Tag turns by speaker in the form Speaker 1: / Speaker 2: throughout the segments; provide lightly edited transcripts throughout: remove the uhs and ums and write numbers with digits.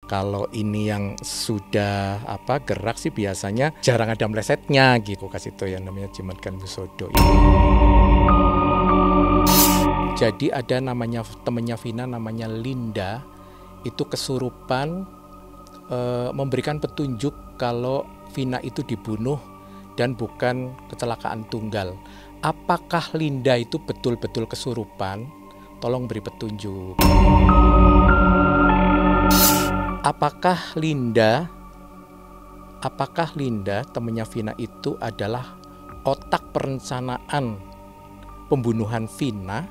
Speaker 1: Kalau ini yang sudah gerak sih biasanya jarang ada melesetnya gitu. Kasih itu yang namanya jimatkan busodo. Jadi ada namanya temennya Vina namanya Linda, itu kesurupan memberikan petunjuk kalau Vina itu dibunuh dan bukan kecelakaan tunggal. Apakah Linda itu betul-betul kesurupan? Tolong beri petunjuk. Apakah Linda temannya Vina itu adalah otak perencanaan pembunuhan Vina?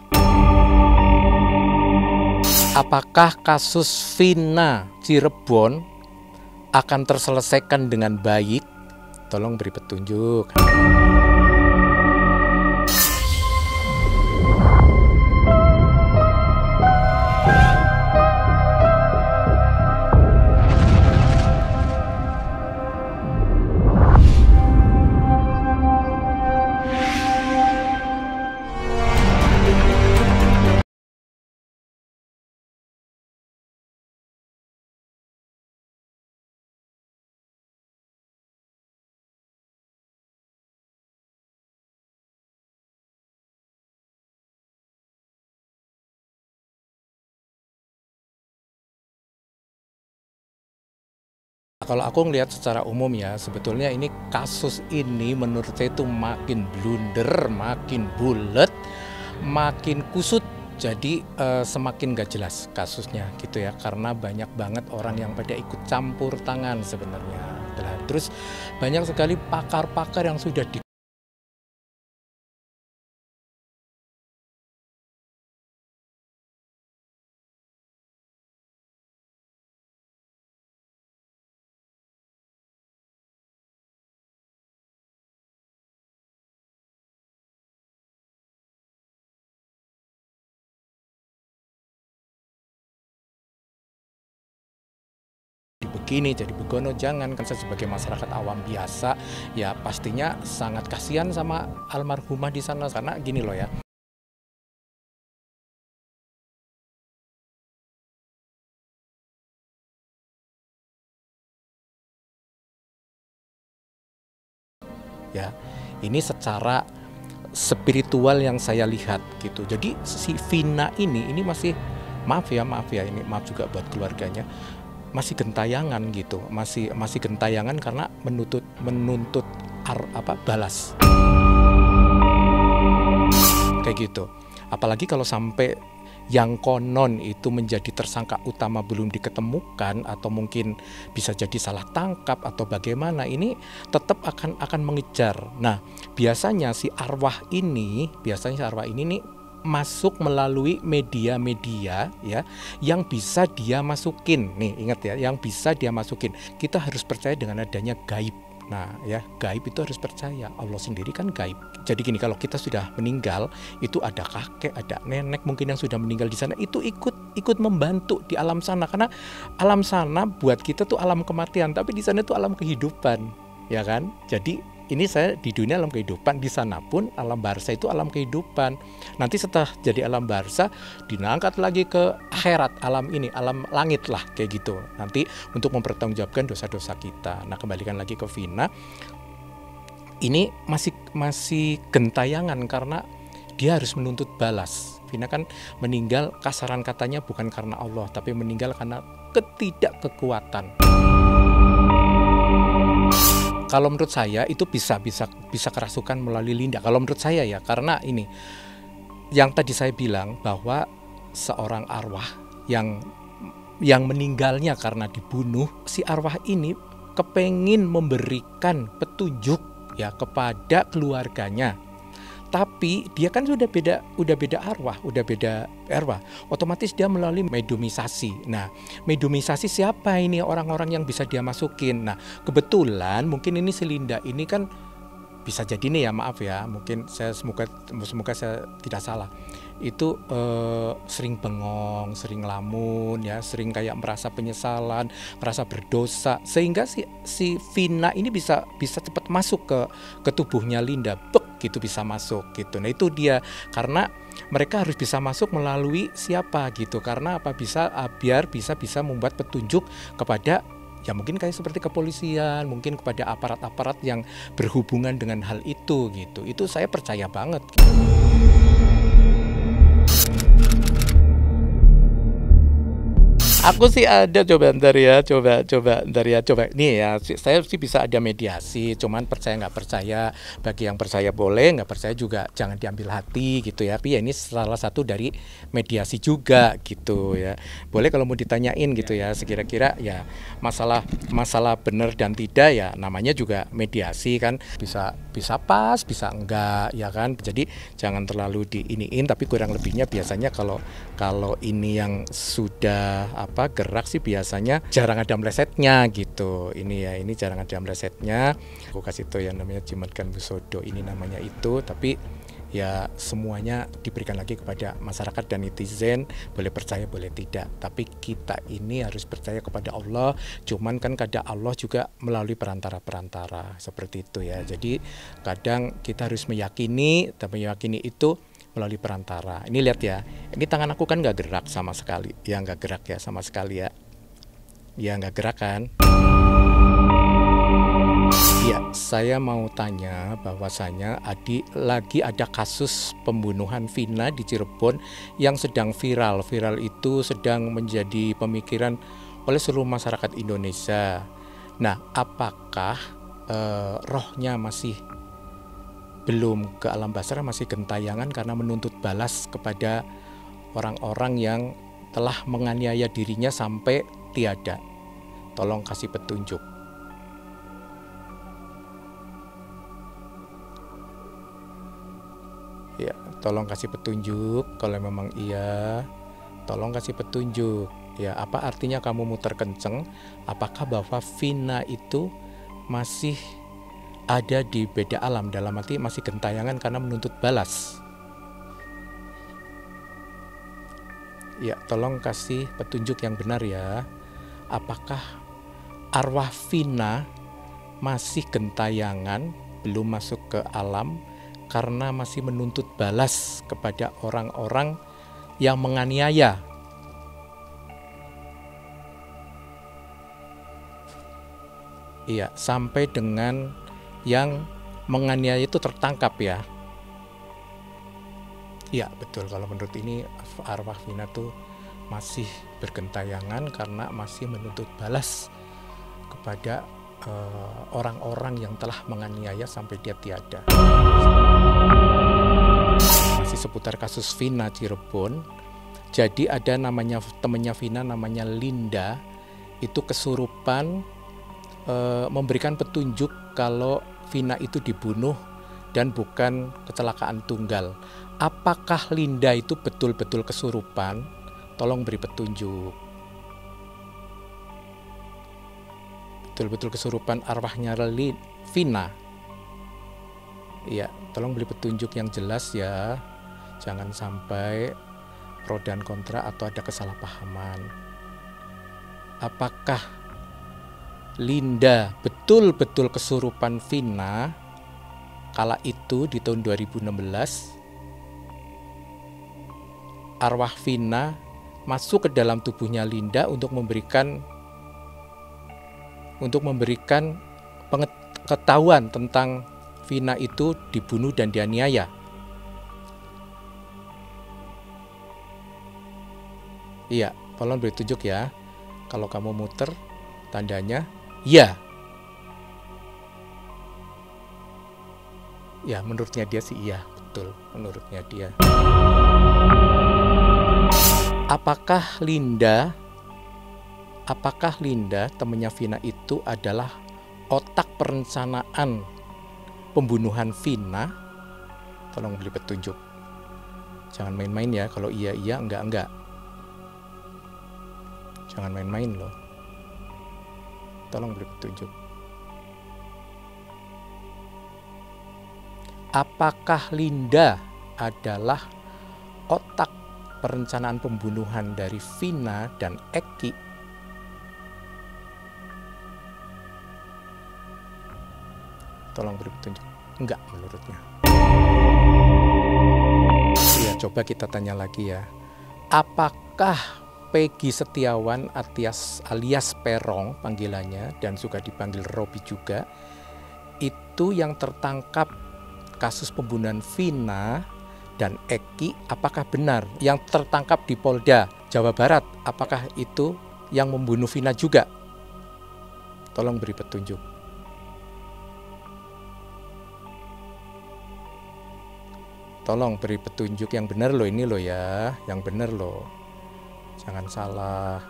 Speaker 1: Apakah kasus Vina Cirebon akan terselesaikan dengan baik? Tolong beri petunjuk. Kalau aku ngelihat secara umum ya, sebetulnya ini kasus ini menurut saya itu makin blunder, makin bulet, makin kusut. Jadi semakin gak jelas kasusnya gitu ya, karena banyak banget orang yang pada ikut campur tangan sebenarnya. Terus banyak sekali pakar-pakar yang sudah begini jadi begono, jangan. Kan saya sebagai masyarakat awam biasa ya pastinya sangat kasihan sama almarhumah di sana, karena gini loh ya. Ya, ini secara spiritual yang saya lihat gitu. Jadi si Vina ini masih maaf ya ini maaf juga buat keluarganya, masih gentayangan gitu, masih gentayangan karena menuntut balas kayak gitu. Apalagi kalau sampai yang konon itu menjadi tersangka utama belum diketemukan, atau mungkin bisa jadi salah tangkap atau bagaimana, ini tetap akan mengejar. Nah, biasanya si arwah ini nih masuk melalui media-media ya yang bisa dia masukin. Nih ingat ya, yang bisa dia masukin. Kita harus percaya dengan adanya gaib. Nah ya, gaib itu harus percaya, Allah sendiri kan gaib. Jadi gini, kalau kita sudah meninggal, itu ada kakek, ada nenek mungkin yang sudah meninggal di sana, itu ikut membantu di alam sana. Karena alam sana buat kita tuh alam kematian, tapi di sana tuh alam kehidupan, ya kan? Jadi ini saya di dunia alam kehidupan, di sana pun alam barzah itu alam kehidupan. Nanti setelah jadi alam barzah diangkat lagi ke akhirat, alam ini, alam langit lah kayak gitu. Nanti untuk mempertanggungjawabkan dosa-dosa kita. Nah, kembalikan lagi ke Vina. Ini masih gentayangan karena dia harus menuntut balas. Vina kan meninggal kasaran katanya bukan karena Allah, tapi meninggal karena ketidakkekuatan. Kalau menurut saya itu bisa kerasukan melalui Linda. Kalau menurut saya ya, karena ini yang tadi saya bilang bahwa seorang arwah yang meninggalnya karena dibunuh, si arwah ini kepengin memberikan petunjuk ya kepada keluarganya. Tapi dia kan udah beda arwah, otomatis dia melalui mediumisasi. Nah, mediumisasi siapa ini orang-orang yang bisa dia masukin? Nah, kebetulan mungkin ini si Linda ini kan bisa jadi nih ya, maaf ya, mungkin saya semoga saya tidak salah. Itu sering bengong, sering lamun ya, sering kayak merasa penyesalan, merasa berdosa, sehingga si Vina ini bisa cepat masuk ke tubuhnya Linda. gitu bisa masuk gitu. Nah itu dia, karena mereka harus bisa masuk melalui siapa gitu, karena apa biar bisa membuat petunjuk kepada ya mungkin kayak seperti kepolisian, mungkin kepada aparat-aparat yang berhubungan dengan hal itu gitu. Itu saya percaya banget. Aku sih ada, coba ntar ya, coba ntar ya, coba nih ya, saya sih bisa ada mediasi, cuman percaya nggak percaya, bagi yang percaya boleh, nggak percaya juga jangan diambil hati gitu ya. Tapi ya ini salah satu dari mediasi juga gitu ya. Boleh kalau mau ditanyain gitu ya, sekira-kira ya masalah benar dan tidak ya, namanya juga mediasi kan, bisa pas, bisa enggak ya kan. Jadi jangan terlalu diiniin, tapi kurang lebihnya biasanya kalau ini yang sudah gerak sih biasanya jarang ada melesetnya gitu. Ini jarang ada melesetnya. Aku kasih tuh yang namanya jimat kan busodo, ini namanya itu. Tapi ya semuanya diberikan lagi kepada masyarakat dan netizen, boleh percaya boleh tidak. Tapi kita ini harus percaya kepada Allah. Cuman kan kadang Allah juga melalui perantara seperti itu ya. Jadi kadang kita harus meyakini, tapi meyakini itu melalui perantara. Ini lihat ya, ini tangan aku kan nggak gerak sama sekali. Ya nggak gerak ya sama sekali ya. Ya nggak gerak kan. Ya, saya mau tanya bahwasanya lagi ada kasus pembunuhan Vina di Cirebon yang sedang viral. Viral itu sedang menjadi pemikiran oleh seluruh masyarakat Indonesia. Nah, apakah rohnya masih belum ke alam barzah, masih gentayangan karena menuntut balas kepada orang-orang yang telah menganiaya dirinya sampai tiada? Tolong kasih petunjuk. Ya, tolong kasih petunjuk. Kalau memang iya, tolong kasih petunjuk. Ya, apa artinya kamu muter kenceng? Apakah bahwa Vina itu masih ada di beda alam, dalam arti masih gentayangan karena menuntut balas? Ya, tolong kasih petunjuk yang benar ya. Apakah arwah Vina masih gentayangan, belum masuk ke alam karena masih menuntut balas kepada orang-orang yang menganiaya? Iya, sampai dengan yang menganiaya itu tertangkap ya. Iya betul, kalau menurut ini arwah Vina tuh masih bergentayangan karena masih menuntut balas kepada orang-orang yang telah menganiaya sampai dia tiada. Masih seputar kasus Vina Cirebon. Jadi ada namanya temannya Vina, namanya Linda, itu kesurupan memberikan petunjuk kalau Vina itu dibunuh dan bukan kecelakaan tunggal. Apakah Linda itu betul-betul kesurupan? Tolong beri petunjuk. Betul-betul kesurupan arwahnya Vina? Ya, tolong beri petunjuk yang jelas ya. Jangan sampai pro dan kontra atau ada kesalahpahaman. Apakah Linda betul-betul kesurupan Vina kala itu di tahun 2016? Arwah Vina masuk ke dalam tubuhnya Linda untuk memberikan pengetahuan tentang Vina itu dibunuh dan dianiaya. Iya, tolong beri tunjuk ya. Kalau kamu muter, tandanya iya. Ya, menurutnya dia sih iya, betul. Menurutnya dia. Apakah Linda, temannya Vina itu adalah otak perencanaan pembunuhan Vina? Tolong beri petunjuk. Jangan main-main ya, kalau iya, enggak. Jangan main-main loh. Tolong beri petunjuk. Apakah Linda adalah otak perencanaan pembunuhan dari Vina dan Eki? Tolong beri petunjuk. Enggak menurutnya. coba kita tanya lagi ya. Apakah Peggy Setiawan alias Peron panggilannya dan juga dipanggil Robi juga, itu yang tertangkap kasus pembunuhan Vina dan Eki, apakah benar? Yang tertangkap di Polda Jawa Barat, apakah itu yang membunuh Vina juga? Tolong beri petunjuk. Tolong beri petunjuk yang benar loh ini loh ya, yang benar loh. Jangan salah.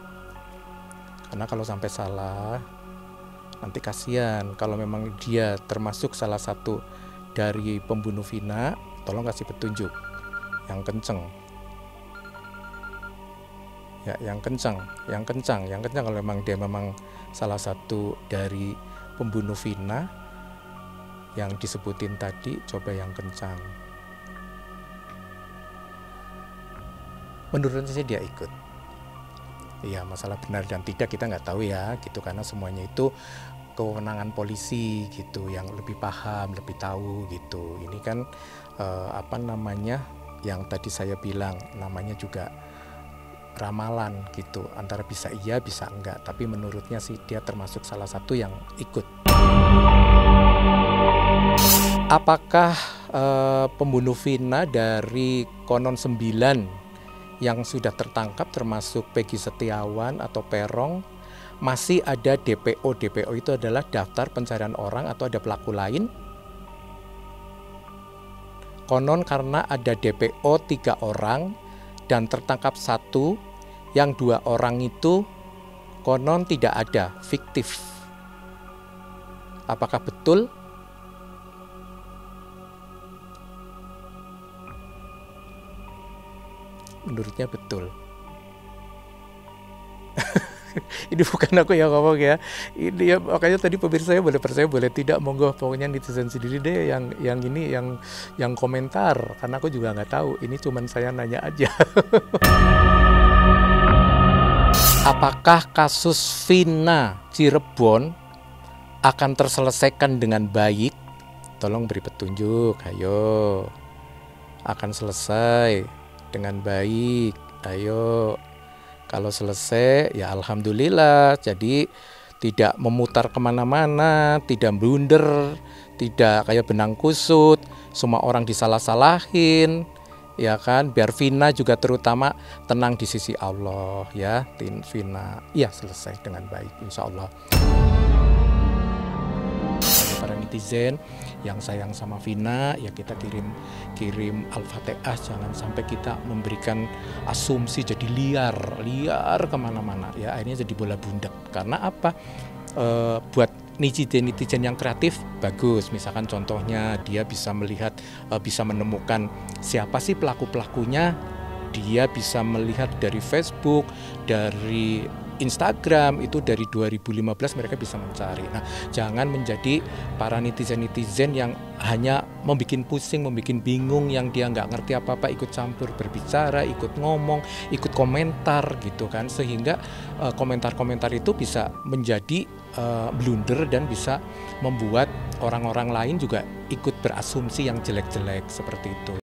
Speaker 1: Karena kalau sampai salah, nanti kasihan. Kalau memang dia termasuk salah satu dari pembunuh Vina, tolong kasih petunjuk yang kenceng. Ya, yang kencang kalau memang dia memang salah satu dari pembunuh Vina yang disebutin tadi, coba yang kencang. Menurut saya dia ikut. Iya, masalah benar dan tidak kita nggak tahu ya, gitu, karena semuanya itu kewenangan polisi gitu, yang lebih paham, lebih tahu gitu. Ini kan yang tadi saya bilang namanya juga ramalan gitu, antara bisa iya bisa enggak, tapi menurutnya sih dia termasuk salah satu yang ikut. Apakah pembunuh Vina dari konon 9 yang sudah tertangkap termasuk Peggy Setiawan atau Peron masih ada DPO? DPO itu adalah daftar pencarian orang atau ada pelaku lain. Konon karena ada DPO 3 orang dan tertangkap 1, yang 2 orang itu konon tidak ada, fiktif. Apakah betul? Menurutnya betul. Ini bukan aku yang ngomong ya. Ini ya, makanya tadi pemirsa saya boleh percaya boleh tidak, monggo, pokoknya netizen sendiri deh yang komentar, karena aku juga nggak tahu. Ini cuman saya nanya aja. Apakah kasus Vina Cirebon akan terselesaikan dengan baik? Tolong beri petunjuk, ayo. Akan selesai dengan baik, ayo. Kalau selesai ya alhamdulillah, jadi tidak memutar kemana-mana, tidak blunder, tidak kayak benang kusut, semua orang disalah-salahin, ya kan, biar Vina juga terutama tenang di sisi Allah ya. Vina ya selesai dengan baik insya Allah. Para netizen yang sayang sama Vina, ya kita kirim Al-Fatihah, jangan sampai kita memberikan asumsi jadi liar kemana-mana ya, akhirnya jadi bola bundak. Karena apa? Buat netizen yang kreatif bagus, misalkan contohnya dia bisa melihat, bisa menemukan siapa sih pelakunya, dia bisa melihat dari Facebook, dari Instagram, itu dari 2015 mereka bisa mencari. Nah, jangan menjadi para netizen yang hanya membuat pusing, membuat bingung, yang dia nggak ngerti apa-apa, ikut campur berbicara, ikut ngomong, ikut komentar gitu kan, sehingga komentar-komentar itu bisa menjadi blunder dan bisa membuat orang-orang lain juga ikut berasumsi yang jelek-jelek seperti itu.